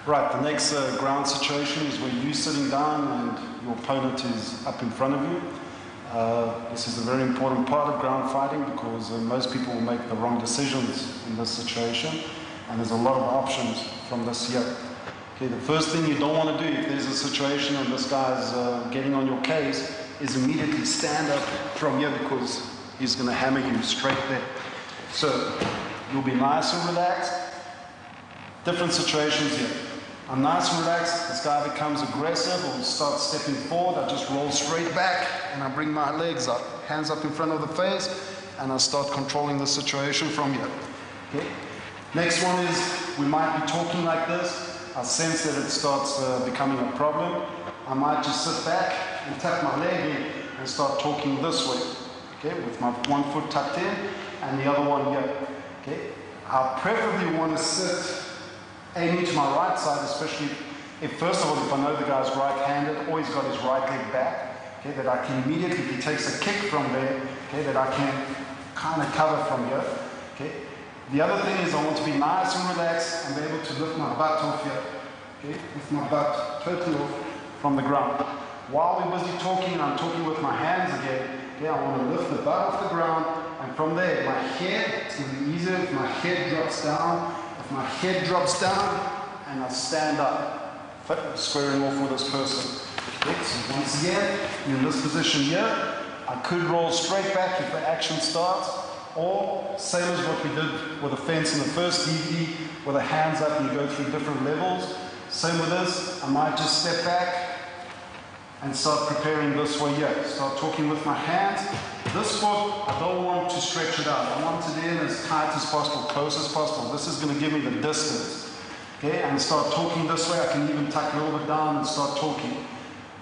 Right, the next ground situation is where you're sitting down and your opponent is up in front of you. This is a very important part of ground fighting because most people will make the wrong decisions in this situation, and there's a lot of options from this here. Okay, the first thing you don't want to do if there's a situation and this guy's getting on your case is immediately stand up from here because he's going to hammer you straight there. So you'll be nice and relaxed. Different situations here. I'm nice and relaxed, this guy becomes aggressive or starts stepping forward, I just roll straight back and I bring my legs up, hands up in front of the face, and I start controlling the situation from here. Okay? Next one is, we might be talking like this, I sense that it starts becoming a problem, I might just sit back and tuck my leg in and start talking this way, okay, with my one foot tucked in and the other one here. Okay? I preferably want to sit aiming to my right side, especially if, first of all, if I know the guy's right-handed or he's got his right leg back, okay, that I can immediately, if he takes a kick from there, okay, that I can kind of cover from here. Okay. The other thing is I want to be nice and relaxed and be able to lift my butt off here. Okay, lift my butt totally off from the ground. While we're busy talking and I'm talking with my hands again, okay, I want to lift the butt off the ground, and from there, my head, it's going to be easier if my head drops down. If my head drops down and I stand up, squaring off with this person. Okay, so once again, in this position here, I could roll straight back if the action starts, or same as what we did with the fence in the first DVD, with the hands up and you go through different levels. Same with this, I might just step back and start preparing this way here. Start talking with my hands. This foot, I don't want to stretch it out. I want it in as tight as possible, close as possible. This is going to give me the distance. Okay, and start talking this way. I can even tuck a little bit down and start talking.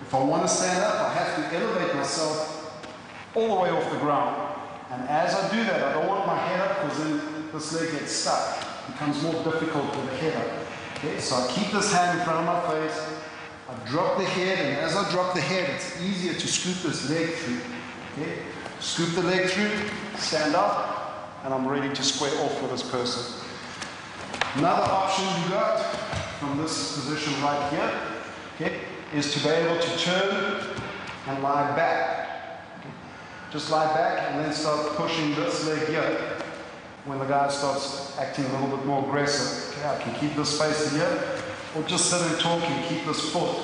If I want to stand up, I have to elevate myself all the way off the ground. And as I do that, I don't want my head up because then this leg gets stuck. It becomes more difficult with the head up. Okay, so I keep this hand in front of my face. I drop the head, and as I drop the head, it's easier to scoop this leg through. Okay? Scoop the leg through, stand up, and I'm ready to square off with this person. Another option you got from this position right here, okay, is to be able to turn and lie back. Okay? Just lie back and then start pushing this leg here when the guy starts acting a little bit more aggressive. Okay, I can keep this space here, or just sit and talk and keep this foot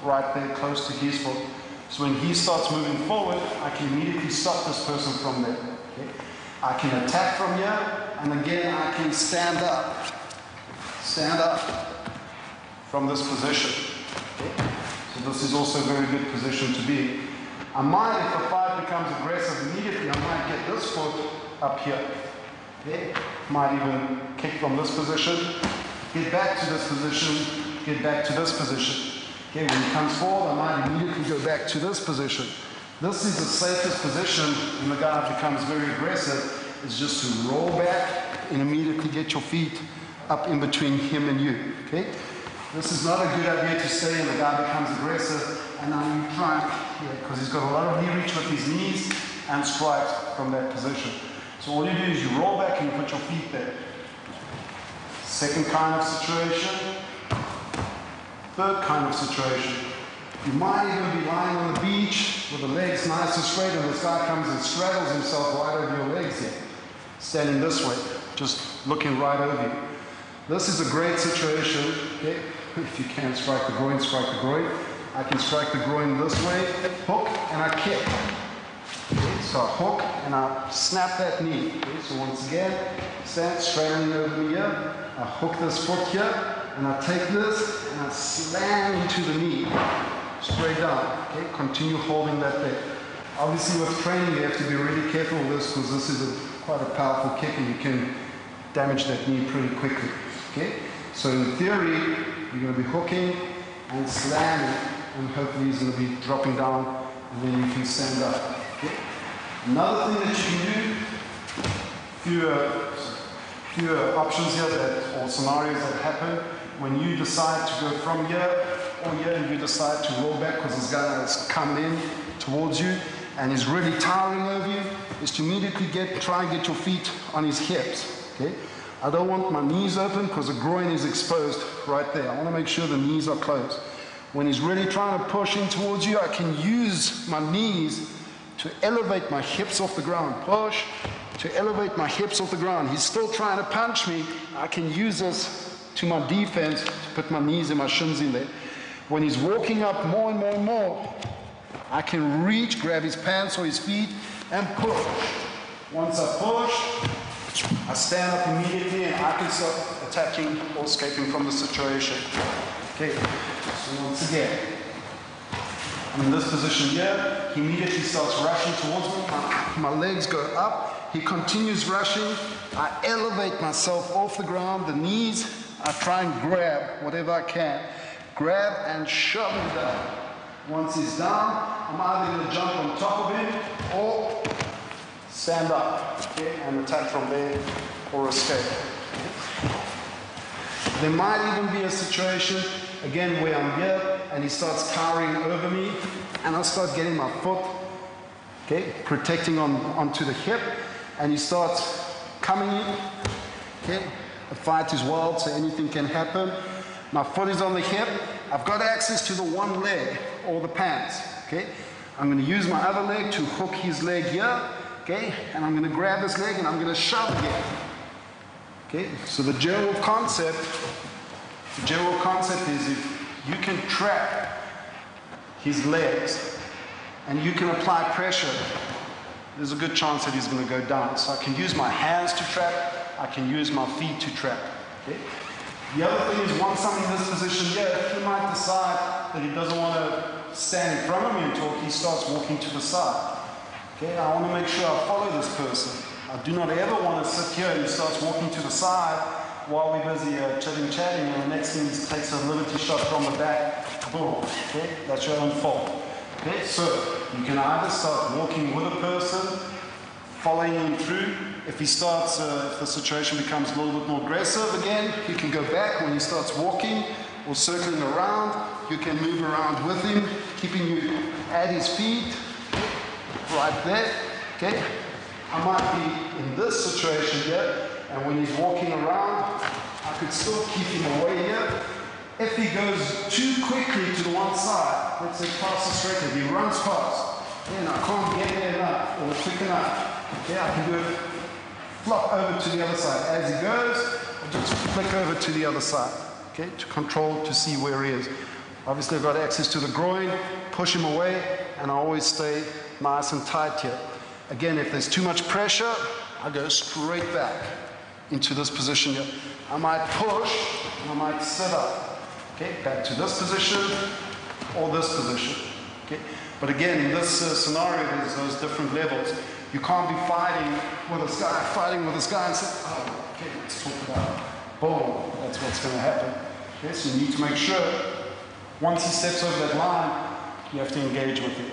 right there close to his foot. So when he starts moving forward, I can immediately stop this person from there. Okay? I can attack from here, and again I can stand up from this position. Okay? So this is also a very good position to be in. I might, if the fight becomes aggressive immediately, I might get this foot up here. Okay? Might even kick from this position, get back to this position, get back to this position. Okay, when he comes forward, I might immediately go back to this position. This is the safest position when the guy becomes very aggressive, is just to roll back and immediately get your feet up in between him and you. Okay? This is not a good idea to stay and the guy becomes aggressive and now you try, because he's got a lot of knee reach with his knees and strikes from that position. So all you do is you roll back and you put your feet there. Second kind of situation. Third kind of situation. You might even be lying on the beach with the legs nice and straight and this guy comes and straddles himself right over your legs here. Standing this way, just looking right over you. This is a great situation, okay? If you can strike the groin, strike the groin. I can strike the groin this way, hook, and I kick. Okay, so I hook and I snap that knee. Okay, so once again, stand straightening over me here. I hook this foot here. And I take this and I slam into the knee, straight down. Okay, continue holding that there. Obviously with training you have to be really careful with this because this is quite a powerful kick and you can damage that knee pretty quickly. Okay, so in theory you're going to be hooking and slamming and hopefully he's going to be dropping down and then you can stand up. Okay? Another thing that you can do, few options here or scenarios that happen when you decide to go from here or here and you decide to roll back because this guy has come in towards you and is really towering over you, is to immediately try and get your feet on his hips. Okay? I don't want my knees open because the groin is exposed right there. I want to make sure the knees are closed. When he's really trying to push in towards you, I can use my knees to elevate my hips off the ground. Push, to elevate my hips off the ground. He's still trying to punch me. I can use this to my defense to put my knees and my shins in there. When he's walking up more and more and more, I can reach, grab his pants or his feet, and push. Once I push, I stand up immediately and I can start attacking or escaping from the situation. Okay, so once again, I'm in this position here. He immediately starts rushing towards me. My legs go up. He continues rushing. I elevate myself off the ground. The knees, I try and grab whatever I can. Grab and shove him down. Once he's down, I'm either going to jump on top of him or stand up, okay, and attack from there or escape. There might even be a situation, again, where I'm here and he starts towering over me and I start getting my foot, okay, protecting onto the hip, and he starts coming in, okay. The fight is wild, so anything can happen. My foot is on the hip. I've got access to the one leg or the pants, okay. I'm going to use my other leg to hook his leg here, okay, and I'm going to grab this leg and I'm going to shove again. Okay, so the general concept is if you can trap his legs and you can apply pressure, there's a good chance that he's going to go down. So I can use my hands to trap, I can use my feet to trap. Okay? The other thing is, once I'm in this position here, he might decide that he doesn't want to stand in front of me and talk, he starts walking to the side. Okay, I want to make sure I follow this person. I do not ever want to sit here and he starts walking to the side while we're busy chatting, and the next thing he takes a liberty shot from the back. Boom. Okay, that's your own fault. Okay, so you can either start walking with a person, following him through. If he starts, if the situation becomes a little bit more aggressive again, you can go back. When he starts walking or circling around, you can move around with him, keeping you at his feet, right there. Okay. I might be in this situation here, and when he's walking around, I could still keep him away here. If he goes too quickly to the one side, let's say past the straight, if he runs past, then I can't get there enough or quick enough. Okay, I can do it, flop over to the other side. As he goes, I just flick over to the other side, okay, to control, to see where he is. Obviously, I've got access to the groin, push him away, and I always stay nice and tight here. Again, if there's too much pressure, I go straight back into this position here. I might push, and I might sit up. Okay, back to this position or this position. Okay, but again, in this scenario, there's those different levels. You can't be fighting with this guy and say, oh, okay, let's talk about boom. That's what's going to happen. Okay, so you need to make sure once he steps over that line, you have to engage with him.